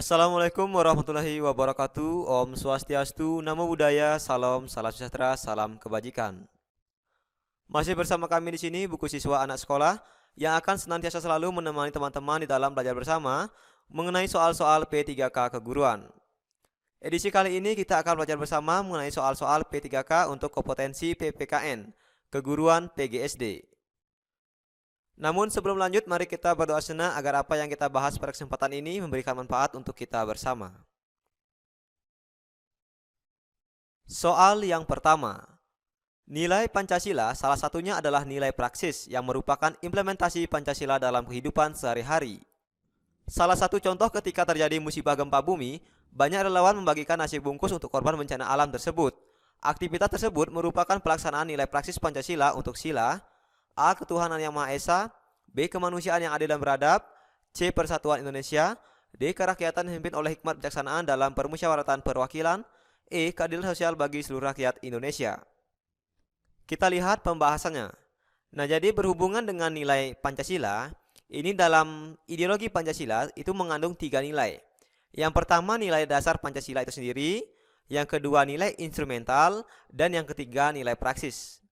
Assalamualaikum warahmatullahi wabarakatuh. Om Swastiastu, Namo Buddhaya, Salam, Salam Sejahtera, Salam Kebajikan. Masih bersama kami di sini buku siswa anak sekolah yang akan senantiasa selalu menemani teman-teman di dalam belajar bersama mengenai soal-soal P3K keguruan. Edisi kali ini kita akan belajar bersama mengenai soal-soal P3K untuk kompetensi PPKN, keguruan PGSD. Namun sebelum lanjut, mari kita berdoa sejenak agar apa yang kita bahas pada kesempatan ini memberikan manfaat untuk kita bersama. Soal yang pertama. Nilai Pancasila salah satunya adalah nilai praksis yang merupakan implementasi Pancasila dalam kehidupan sehari-hari. Salah satu contoh ketika terjadi musibah gempa bumi, banyak relawan membagikan nasi bungkus untuk korban bencana alam tersebut. Aktivitas tersebut merupakan pelaksanaan nilai praksis Pancasila untuk sila A. Ketuhanan Yang Maha Esa, B. Kemanusiaan yang adil dan beradab, C. Persatuan Indonesia, D. Kerakyatan dipimpin oleh hikmat bijaksanaan dalam permusyawaratan perwakilan, E. Keadilan sosial bagi seluruh rakyat Indonesia. Kita lihat pembahasannya. Nah, jadi berhubungan dengan nilai Pancasila, ini dalam ideologi Pancasila itu mengandung 3 nilai. Yang pertama nilai dasar Pancasila itu sendiri, yang kedua nilai instrumental, dan yang ketiga nilai praksis.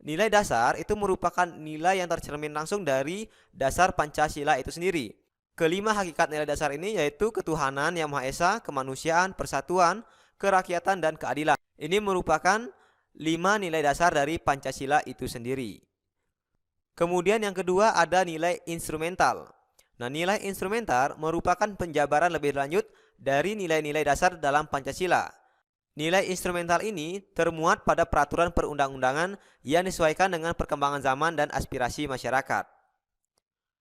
Nilai dasar itu merupakan nilai yang tercermin langsung dari dasar Pancasila itu sendiri. Kelima hakikat nilai dasar ini yaitu ketuhanan yang Maha Esa, kemanusiaan, persatuan, kerakyatan, dan keadilan. Ini merupakan 5 nilai dasar dari Pancasila itu sendiri. Kemudian yang kedua ada nilai instrumental. Nah, nilai instrumental merupakan penjabaran lebih lanjut dari nilai-nilai dasar dalam Pancasila. Nilai instrumental ini termuat pada peraturan perundang-undangan yang disesuaikan dengan perkembangan zaman dan aspirasi masyarakat.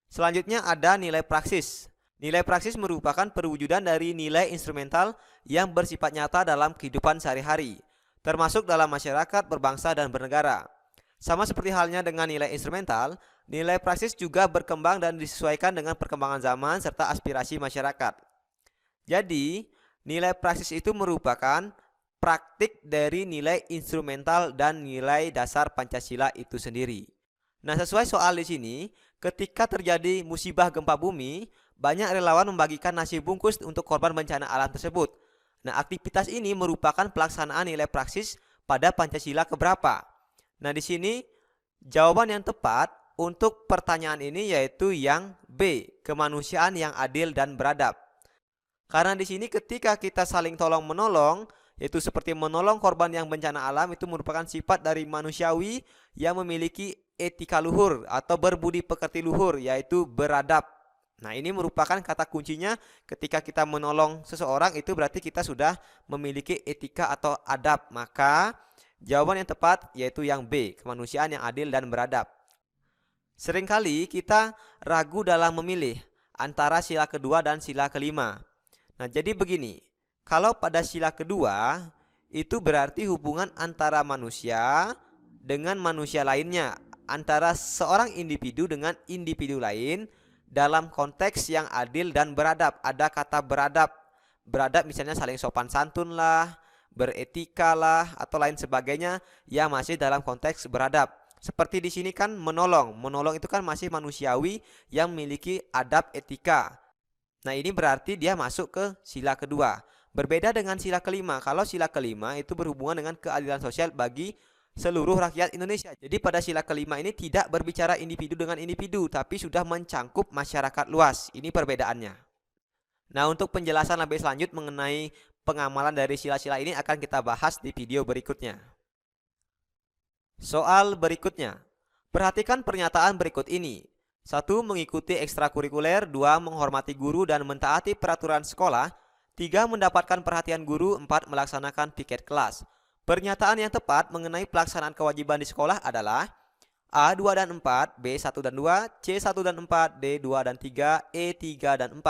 Selanjutnya ada nilai praksis. Nilai praksis merupakan perwujudan dari nilai instrumental yang bersifat nyata dalam kehidupan sehari-hari, termasuk dalam masyarakat, berbangsa, dan bernegara. Sama seperti halnya dengan nilai instrumental, nilai praksis juga berkembang dan disesuaikan dengan perkembangan zaman serta aspirasi masyarakat. Jadi, nilai praksis itu merupakan praktik dari nilai instrumental dan nilai dasar Pancasila itu sendiri. Nah, sesuai soal di sini, ketika terjadi musibah gempa bumi, banyak relawan membagikan nasi bungkus untuk korban bencana alam tersebut. Nah, aktivitas ini merupakan pelaksanaan nilai praksis pada Pancasila keberapa? Nah, di sini jawaban yang tepat untuk pertanyaan ini yaitu yang B, kemanusiaan yang adil dan beradab. Karena di sini ketika kita saling tolong menolong, yaitu seperti menolong korban yang bencana alam, itu merupakan sifat dari manusiawi yang memiliki etika luhur atau berbudi pekerti luhur, yaitu beradab. Nah, ini merupakan kata kuncinya ketika kita menolong seseorang, itu berarti kita sudah memiliki etika atau adab. Maka jawaban yang tepat yaitu yang B, kemanusiaan yang adil dan beradab. Seringkali kita ragu dalam memilih antara sila kedua dan sila kelima. Nah, jadi begini. Kalau pada sila kedua, itu berarti hubungan antara manusia dengan manusia lainnya, antara seorang individu dengan individu lain dalam konteks yang adil dan beradab. Ada kata beradab. Beradab misalnya saling sopan santun lah, beretika lah, atau lain sebagainya yang masih dalam konteks beradab. Seperti di sini kan menolong. Menolong itu kan masih manusiawi yang memiliki adab etika. Nah, ini berarti dia masuk ke sila kedua. Berbeda dengan sila kelima. Kalau sila kelima itu berhubungan dengan keadilan sosial bagi seluruh rakyat Indonesia. Jadi pada sila kelima ini tidak berbicara individu dengan individu, tapi sudah mencangkup masyarakat luas. Ini perbedaannya. Nah, untuk penjelasan lebih lanjut mengenai pengamalan dari sila-sila ini akan kita bahas di video berikutnya. Soal berikutnya. Perhatikan pernyataan berikut ini. 1. Mengikuti ekstrakurikuler. 2. Menghormati guru dan mentaati peraturan sekolah. 3. Mendapatkan perhatian guru. 4. Melaksanakan piket kelas. Pernyataan yang tepat mengenai pelaksanaan kewajiban di sekolah adalah A. 2 dan 4, B. 1 dan 2, C. 1 dan 4, D. 2 dan 3, E. 3 dan 4.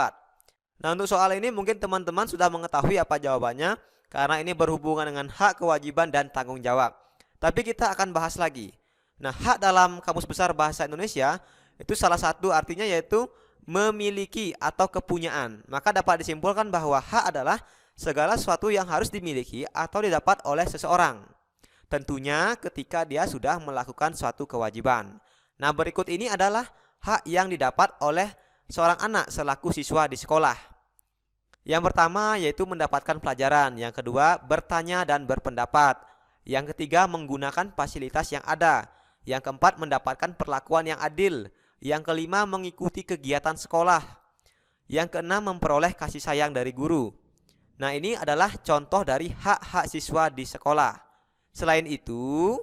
Nah, untuk soal ini mungkin teman-teman sudah mengetahui apa jawabannya, karena ini berhubungan dengan hak, kewajiban, dan tanggung jawab. Tapi kita akan bahas lagi. Nah, hak dalam Kamus Besar Bahasa Indonesia itu salah satu artinya yaitu memiliki atau kepunyaan. Maka dapat disimpulkan bahwa hak adalah segala sesuatu yang harus dimiliki atau didapat oleh seseorang. Tentunya ketika dia sudah melakukan suatu kewajiban. Nah, berikut ini adalah hak yang didapat oleh seorang anak selaku siswa di sekolah. Yang pertama yaitu mendapatkan pelajaran, yang kedua bertanya dan berpendapat, yang ketiga menggunakan fasilitas yang ada, yang keempat mendapatkan perlakuan yang adil, yang kelima mengikuti kegiatan sekolah, yang keenam memperoleh kasih sayang dari guru. Nah, ini adalah contoh dari hak-hak siswa di sekolah. Selain itu,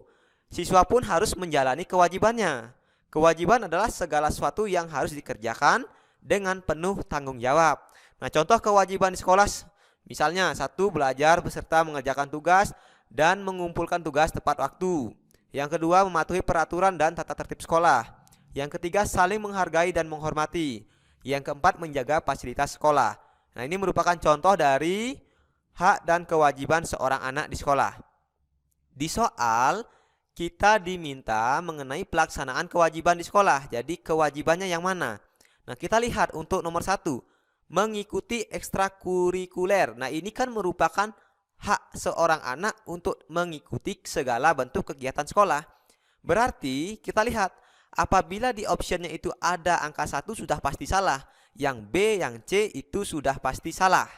siswa pun harus menjalani kewajibannya. Kewajiban adalah segala sesuatu yang harus dikerjakan dengan penuh tanggung jawab. Nah, contoh kewajiban di sekolah misalnya, satu, belajar beserta mengerjakan tugas dan mengumpulkan tugas tepat waktu. Yang kedua, mematuhi peraturan dan tata tertib sekolah. Yang ketiga, saling menghargai dan menghormati. Yang keempat, menjaga fasilitas sekolah. Nah, ini merupakan contoh dari hak dan kewajiban seorang anak di sekolah. Di soal, kita diminta mengenai pelaksanaan kewajiban di sekolah. Jadi, kewajibannya yang mana? Nah, kita lihat untuk nomor 1, mengikuti ekstrakurikuler. Nah, ini kan merupakan hak seorang anak untuk mengikuti segala bentuk kegiatan sekolah. Berarti kita lihat, apabila di optionnya itu ada angka 1 sudah pasti salah. Yang B, yang C itu sudah pasti salah.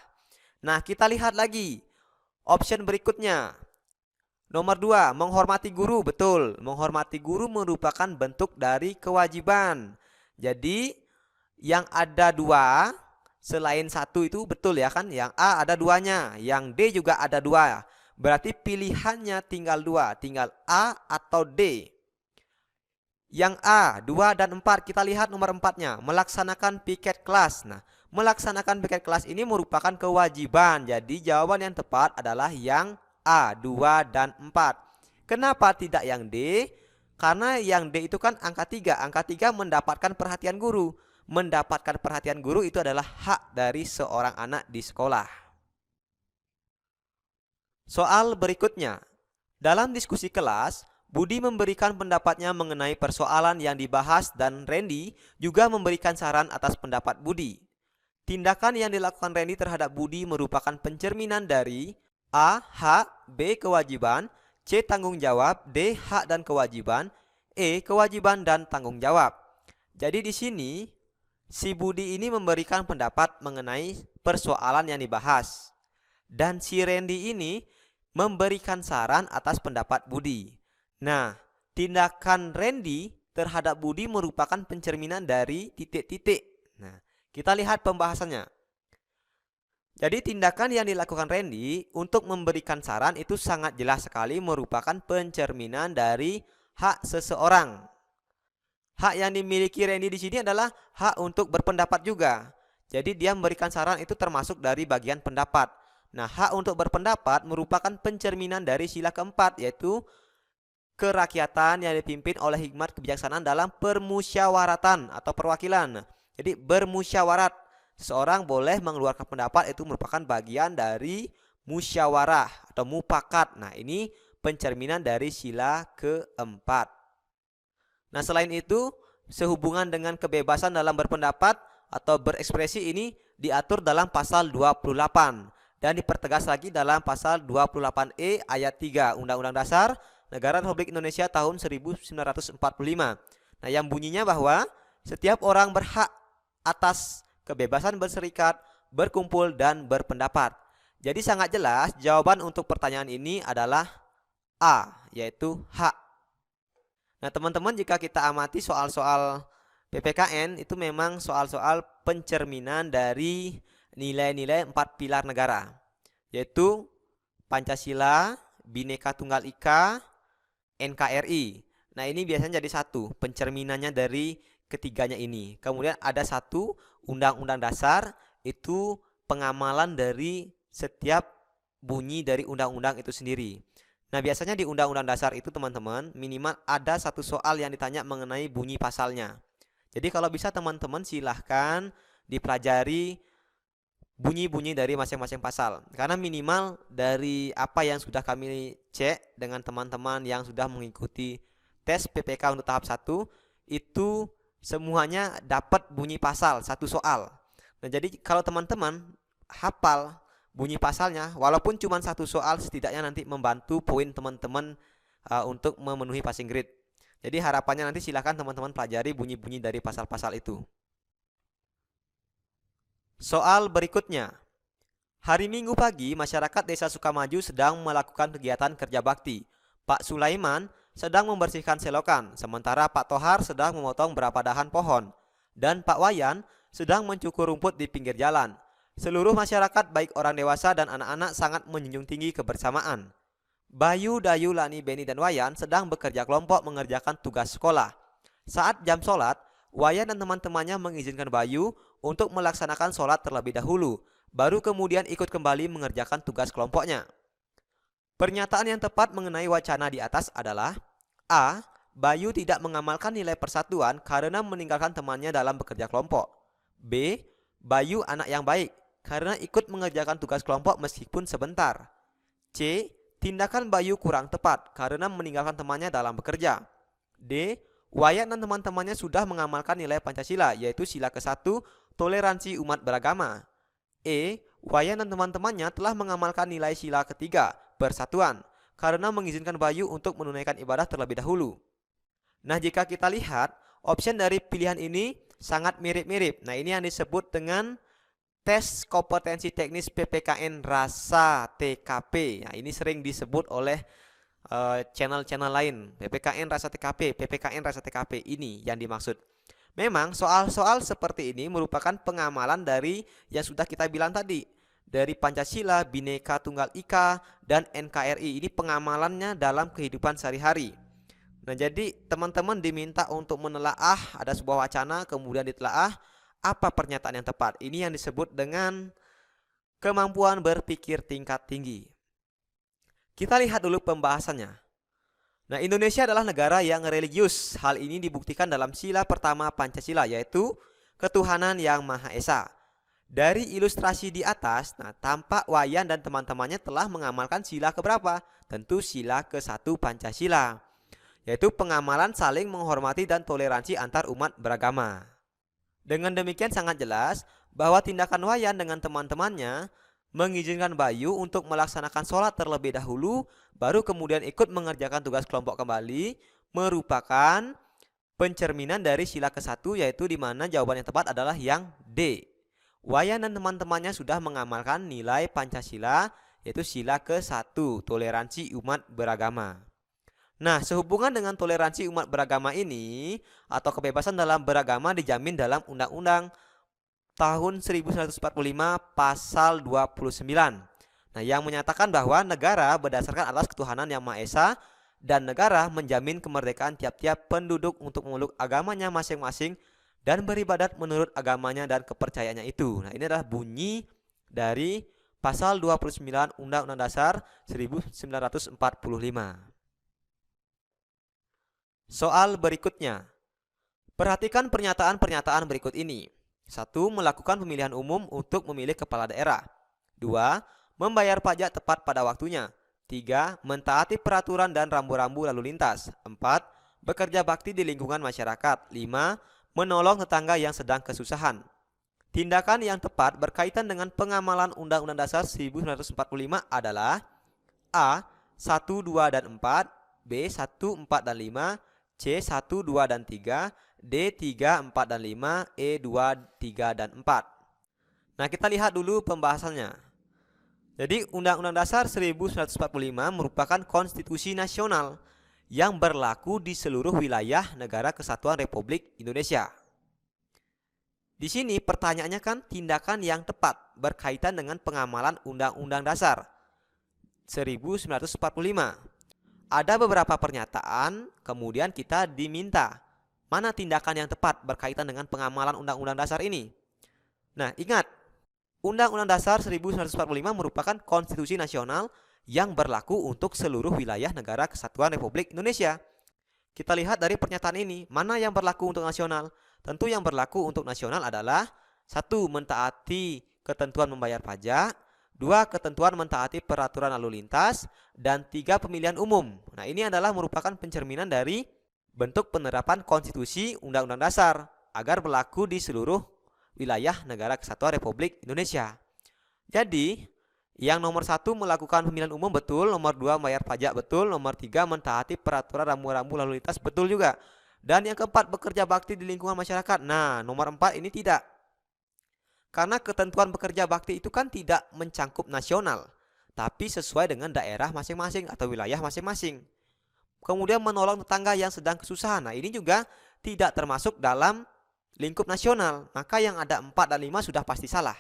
Nah, kita lihat lagi option berikutnya. Nomor 2, menghormati guru. Betul, menghormati guru merupakan bentuk dari kewajiban. Jadi yang ada 2 selain 1 itu betul ya kan? Yang A ada 2-nya, yang D juga ada 2. Berarti pilihannya tinggal 2, tinggal A atau D. Yang A, 2 dan 4, kita lihat nomor 4-nya, melaksanakan piket kelas. Nah, melaksanakan piket kelas ini merupakan kewajiban. Jadi jawaban yang tepat adalah yang A, 2 dan 4. Kenapa tidak yang D? Karena yang D itu kan angka 3. Angka 3 mendapatkan perhatian guru. Mendapatkan perhatian guru itu adalah hak dari seorang anak di sekolah. Soal berikutnya. Dalam diskusi kelas, Budi memberikan pendapatnya mengenai persoalan yang dibahas dan Randy juga memberikan saran atas pendapat Budi. Tindakan yang dilakukan Randy terhadap Budi merupakan pencerminan dari A. Hak, B. Kewajiban, C. Tanggung jawab, D. Hak dan kewajiban, E. Kewajiban dan tanggung jawab. Jadi di sini si Budi ini memberikan pendapat mengenai persoalan yang dibahas. Dan si Randy ini memberikan saran atas pendapat Budi. Nah, tindakan Randy terhadap Budi merupakan pencerminan dari titik-titik. Nah, kita lihat pembahasannya. Jadi tindakan yang dilakukan Randy untuk memberikan saran itu sangat jelas sekali merupakan pencerminan dari hak seseorang. Hak yang dimiliki Randy di sini adalah hak untuk berpendapat juga. Jadi dia memberikan saran itu termasuk dari bagian pendapat. Nah, hak untuk berpendapat merupakan pencerminan dari sila keempat, yaitu kerakyatan yang dipimpin oleh hikmat kebijaksanaan dalam permusyawaratan atau perwakilan. Jadi bermusyawarat, seseorang boleh mengeluarkan pendapat, itu merupakan bagian dari musyawarah atau mufakat. Nah, ini pencerminan dari sila keempat. Nah, selain itu, sehubungan dengan kebebasan dalam berpendapat atau berekspresi ini diatur dalam pasal 28 dan dipertegas lagi dalam pasal 28E ayat 3 Undang-Undang Dasar Negara Republik Indonesia tahun 1945. Nah, yang bunyinya bahwa setiap orang berhak atas kebebasan berserikat, berkumpul, dan berpendapat. Jadi sangat jelas jawaban untuk pertanyaan ini adalah A, yaitu hak. Nah, teman-teman, jika kita amati soal-soal PPKN itu memang soal-soal pencerminan dari nilai-nilai 4 pilar negara, yaitu Pancasila, Bhinneka Tunggal Ika, NKRI. Nah, ini biasanya jadi satu, pencerminannya dari ketiganya ini. Kemudian ada satu, Undang-Undang Dasar, itu pengamalan dari setiap bunyi dari undang-undang itu sendiri. Nah, biasanya di Undang-Undang Dasar itu teman-teman minimal ada satu soal yang ditanya mengenai bunyi pasalnya. Jadi kalau bisa teman-teman silahkan dipelajari bunyi-bunyi dari masing-masing pasal. Karena minimal dari apa yang sudah kami cek dengan teman-teman yang sudah mengikuti tes PPK untuk tahap 1, itu semuanya dapat bunyi pasal satu soal. Nah, jadi kalau teman-teman hafal bunyi pasalnya, walaupun cuma satu soal, setidaknya nanti membantu poin teman-teman untuk memenuhi passing grade. Jadi harapannya nanti silakan teman-teman pelajari bunyi-bunyi dari pasal-pasal itu. Soal berikutnya, Hari Minggu pagi, masyarakat Desa Sukamaju sedang melakukan kegiatan kerja bakti. Pak Sulaiman sedang membersihkan selokan, sementara Pak Tohar sedang memotong beberapa dahan pohon, dan Pak Wayan sedang mencukur rumput di pinggir jalan. Seluruh masyarakat, baik orang dewasa dan anak-anak, sangat menjunjung tinggi kebersamaan. Bayu, Dayu, Lani, Beni, dan Wayan sedang bekerja kelompok mengerjakan tugas sekolah. Saat jam sholat, Wayan dan teman-temannya mengizinkan Bayu untuk melaksanakan sholat terlebih dahulu, baru kemudian ikut kembali mengerjakan tugas kelompoknya. Pernyataan yang tepat mengenai wacana di atas adalah A. Bayu tidak mengamalkan nilai persatuan karena meninggalkan temannya dalam bekerja kelompok. B. Bayu anak yang baik karena ikut mengerjakan tugas kelompok meskipun sebentar. C. Tindakan Bayu kurang tepat karena meninggalkan temannya dalam bekerja. D. Wayan dan teman-temannya sudah mengamalkan nilai Pancasila, yaitu sila ke-1, toleransi umat beragama. E. Wayan dan teman-temannya telah mengamalkan nilai sila ketiga, persatuan, karena mengizinkan Bayu untuk menunaikan ibadah terlebih dahulu. Nah, jika kita lihat, option dari pilihan ini sangat mirip-mirip. Nah, ini yang disebut dengan tes kompetensi teknis PPKN rasa TKP. Nah, ini sering disebut oleh channel-channel lain. PPKN rasa TKP, PPKN rasa TKP, ini yang dimaksud. Memang soal-soal seperti ini merupakan pengamalan dari yang sudah kita bilang tadi, dari Pancasila, Bhinneka Tunggal Ika, dan NKRI. Ini pengamalannya dalam kehidupan sehari-hari. Nah, jadi teman-teman diminta untuk menelaah, ada sebuah wacana, kemudian ditelaah apa pernyataan yang tepat. Ini yang disebut dengan kemampuan berpikir tingkat tinggi. Kita lihat dulu pembahasannya. Nah, Indonesia adalah negara yang religius. Hal ini dibuktikan dalam sila pertama Pancasila, yaitu ketuhanan yang Maha Esa. Dari ilustrasi di atas, tampak Wayan dan teman-temannya telah mengamalkan sila keberapa? Tentu sila ke-1 Pancasila, yaitu pengamalan saling menghormati dan toleransi antar umat beragama. Dengan demikian sangat jelas bahwa tindakan Wayan dengan teman-temannya mengizinkan Bayu untuk melaksanakan sholat terlebih dahulu, baru kemudian ikut mengerjakan tugas kelompok kembali, merupakan pencerminan dari sila ke-1, yaitu di mana jawaban yang tepat adalah yang D. Wayan dan teman-temannya sudah mengamalkan nilai Pancasila, yaitu sila ke-1, toleransi umat beragama. Nah, sehubungan dengan toleransi umat beragama ini, atau kebebasan dalam beragama dijamin dalam Undang-Undang tahun 1945 pasal 29. Nah, yang menyatakan bahwa negara berdasarkan atas ketuhanan yang Maha Esa, dan negara menjamin kemerdekaan tiap-tiap penduduk untuk memeluk agamanya masing-masing dan beribadat menurut agamanya dan kepercayaannya itu. Nah, ini adalah bunyi dari pasal 29 Undang-Undang Dasar 1945. Soal berikutnya. Perhatikan pernyataan-pernyataan berikut ini. 1. Melakukan pemilihan umum untuk memilih kepala daerah. 2. Membayar pajak tepat pada waktunya. 3. Mentaati peraturan dan rambu-rambu lalu lintas. 4. Bekerja bakti di lingkungan masyarakat. 5. Menolong tetangga yang sedang kesusahan. Tindakan yang tepat berkaitan dengan pengamalan Undang-Undang Dasar 1945 adalah A. 1, 2, dan 4, B. 1, 4, dan 5, C. 1, 2, dan 3, D. 3, 4, dan 5, E. 2, 3, dan 4. Nah, kita lihat dulu pembahasannya. Jadi, Undang-Undang Dasar 1945 merupakan konstitusi nasional yang berlaku di seluruh wilayah Negara Kesatuan Republik Indonesia. Di sini pertanyaannya kan tindakan yang tepat berkaitan dengan pengamalan Undang-Undang Dasar 1945. Ada beberapa pernyataan, kemudian kita diminta mana tindakan yang tepat berkaitan dengan pengamalan Undang-Undang Dasar ini. Nah, ingat, Undang-Undang Dasar 1945 merupakan konstitusi nasional yang berlaku untuk seluruh wilayah Negara Kesatuan Republik Indonesia. Kita lihat dari pernyataan ini, mana yang berlaku untuk nasional? Tentu yang berlaku untuk nasional adalah 1. Mentaati ketentuan membayar pajak, 2. Ketentuan mentaati peraturan lalu lintas, dan 3. Pemilihan umum. Nah, ini adalah merupakan pencerminan dari bentuk penerapan konstitusi Undang-Undang Dasar agar berlaku di seluruh wilayah Negara Kesatuan Republik Indonesia. Jadi, yang nomor 1 melakukan pemilihan umum betul, nomor 2 membayar pajak betul, nomor 3 mentaati peraturan rambu-rambu lalu lintas betul juga. Dan yang keempat bekerja bakti di lingkungan masyarakat. Nah, nomor 4 ini tidak. Karena ketentuan pekerja bakti itu kan tidak mencangkup nasional, tapi sesuai dengan daerah masing-masing atau wilayah masing-masing. Kemudian menolong tetangga yang sedang kesusahan. Nah, ini juga tidak termasuk dalam lingkup nasional. Maka yang ada 4 dan 5 sudah pasti salah.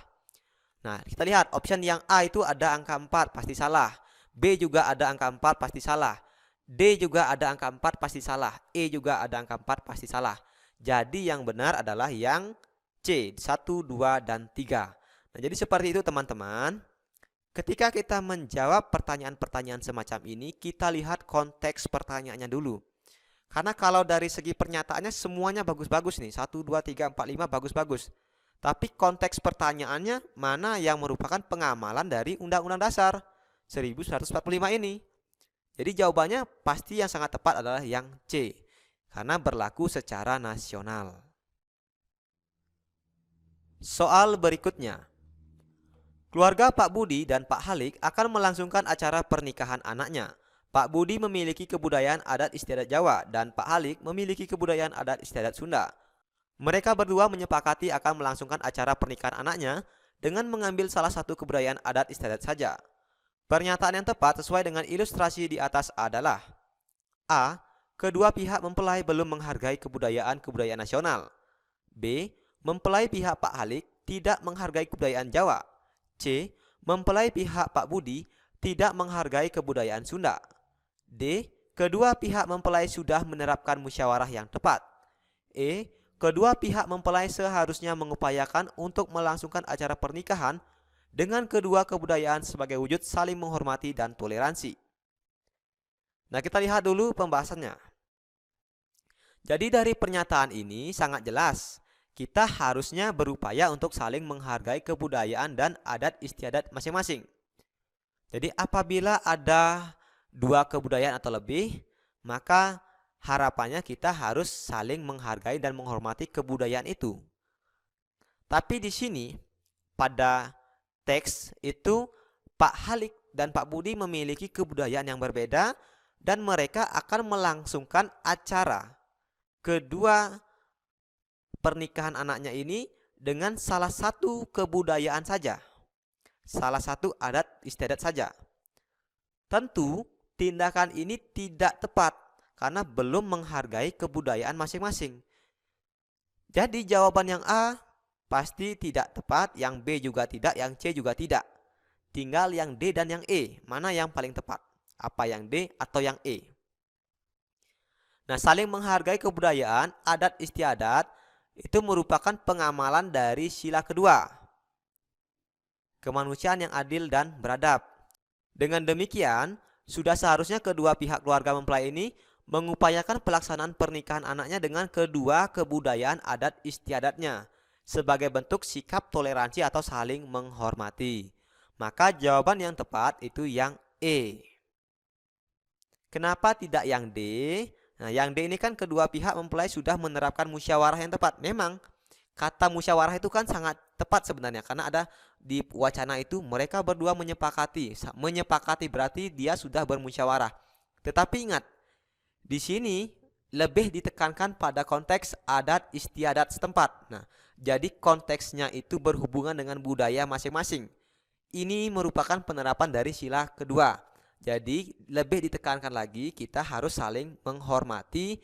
Nah, kita lihat option yang A itu ada angka 4 pasti salah. B juga ada angka 4 pasti salah. D juga ada angka 4 pasti salah. E juga ada angka 4 pasti salah. Jadi yang benar adalah yang C, 1, 2, dan 3. Nah, jadi seperti itu teman-teman. Ketika kita menjawab pertanyaan-pertanyaan semacam ini, kita lihat konteks pertanyaannya dulu. Karena kalau dari segi pernyataannya semuanya bagus-bagus nih. 1, 2, 3, 4, 5 bagus-bagus. Tapi konteks pertanyaannya mana yang merupakan pengamalan dari Undang-Undang Dasar 1145 ini. Jadi jawabannya pasti yang sangat tepat adalah yang C. Karena berlaku secara nasional. Soal berikutnya. Keluarga Pak Budi dan Pak Halik akan melangsungkan acara pernikahan anaknya. Pak Budi memiliki kebudayaan adat istiadat Jawa dan Pak Halik memiliki kebudayaan adat istiadat Sunda. Mereka berdua menyepakati akan melangsungkan acara pernikahan anaknya dengan mengambil salah satu kebudayaan adat istiadat saja. Pernyataan yang tepat sesuai dengan ilustrasi di atas adalah A. Kedua pihak mempelai belum menghargai kebudayaan nasional. B. Mempelai pihak Pak Halik tidak menghargai kebudayaan Jawa. C. Mempelai pihak Pak Budi tidak menghargai kebudayaan Sunda. D. Kedua pihak mempelai sudah menerapkan musyawarah yang tepat. E. Kedua pihak mempelai seharusnya mengupayakan untuk melangsungkan acara pernikahan dengan kedua kebudayaan sebagai wujud saling menghormati dan toleransi. Nah, kita lihat dulu pembahasannya. Jadi dari pernyataan ini sangat jelas. Kita harusnya berupaya untuk saling menghargai kebudayaan dan adat istiadat masing-masing. Jadi apabila ada 2 kebudayaan atau lebih, maka harapannya kita harus saling menghargai dan menghormati kebudayaan itu. Tapi di sini pada teks itu Pak Halik dan Pak Budi memiliki kebudayaan yang berbeda dan mereka akan melangsungkan acara kedua pernikahan anaknya ini dengan salah satu kebudayaan saja. Salah satu adat istiadat saja. Tentu tindakan ini tidak tepat karena belum menghargai kebudayaan masing-masing. Jadi jawaban yang A pasti tidak tepat, yang B juga tidak, yang C juga tidak. Tinggal yang D dan yang E, mana yang paling tepat? Apa yang D atau yang E? Nah, saling menghargai kebudayaan adat istiadat itu merupakan pengamalan dari sila kedua, kemanusiaan yang adil dan beradab. Dengan demikian, sudah seharusnya kedua pihak keluarga mempelai ini mengupayakan pelaksanaan pernikahan anaknya dengan kedua kebudayaan adat istiadatnya sebagai bentuk sikap toleransi atau saling menghormati. Maka jawaban yang tepat itu yang E. Kenapa tidak yang D? Nah, yang D ini kan kedua pihak mempelai sudah menerapkan musyawarah yang tepat. Memang kata musyawarah itu kan sangat tepat sebenarnya karena ada di wacana itu mereka berdua menyepakati. Menyepakati berarti dia sudah bermusyawarah. Tetapi ingat, di sini lebih ditekankan pada konteks adat istiadat setempat. Nah, jadi konteksnya itu berhubungan dengan budaya masing-masing. Ini merupakan penerapan dari sila kedua. Jadi lebih ditekankan lagi kita harus saling menghormati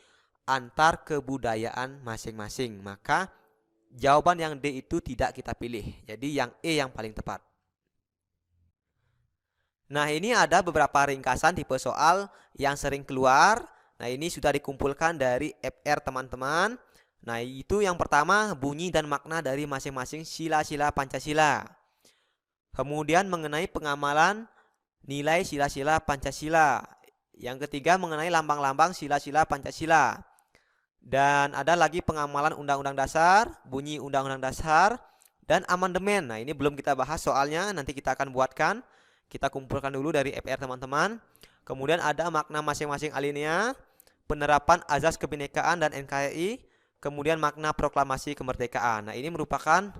antar kebudayaan masing-masing. Maka jawaban yang D itu tidak kita pilih. Jadi yang E yang paling tepat. Nah, ini ada beberapa ringkasan tipe soal yang sering keluar. Nah, ini sudah dikumpulkan dari FR teman-teman. Nah, itu yang pertama bunyi dan makna dari masing-masing sila-sila Pancasila. Kemudian mengenai pengamalan nilai sila-sila Pancasila. Yang ketiga mengenai lambang-lambang sila-sila Pancasila. Dan ada lagi pengamalan Undang-Undang Dasar, bunyi Undang-Undang Dasar, dan amandemen. Nah, ini belum kita bahas soalnya, nanti kita akan buatkan. Kita kumpulkan dulu dari FR teman-teman. Kemudian ada makna masing-masing alinea, penerapan azas kebinekaan dan NKRI, kemudian makna proklamasi kemerdekaan. Nah, ini merupakan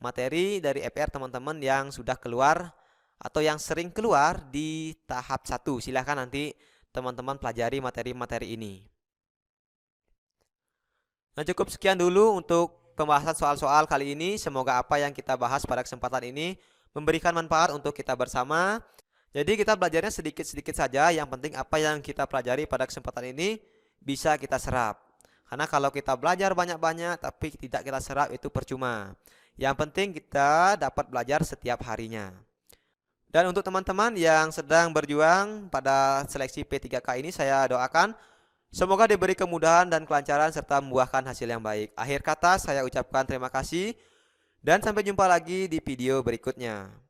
materi dari FR teman-teman yang sudah keluar atau yang sering keluar di tahap 1. Silahkan nanti teman-teman pelajari materi-materi ini. Nah, cukup sekian dulu untuk pembahasan soal-soal kali ini. Semoga apa yang kita bahas pada kesempatan ini memberikan manfaat untuk kita bersama. Jadi kita belajarnya sedikit-sedikit saja, yang penting apa yang kita pelajari pada kesempatan ini bisa kita serap. Karena kalau kita belajar banyak-banyak tapi tidak kita serap itu percuma. Yang penting kita dapat belajar setiap harinya. Dan untuk teman-teman yang sedang berjuang pada seleksi P3K ini, saya doakan semoga diberi kemudahan dan kelancaran serta membuahkan hasil yang baik. Akhir kata saya ucapkan terima kasih dan sampai jumpa lagi di video berikutnya.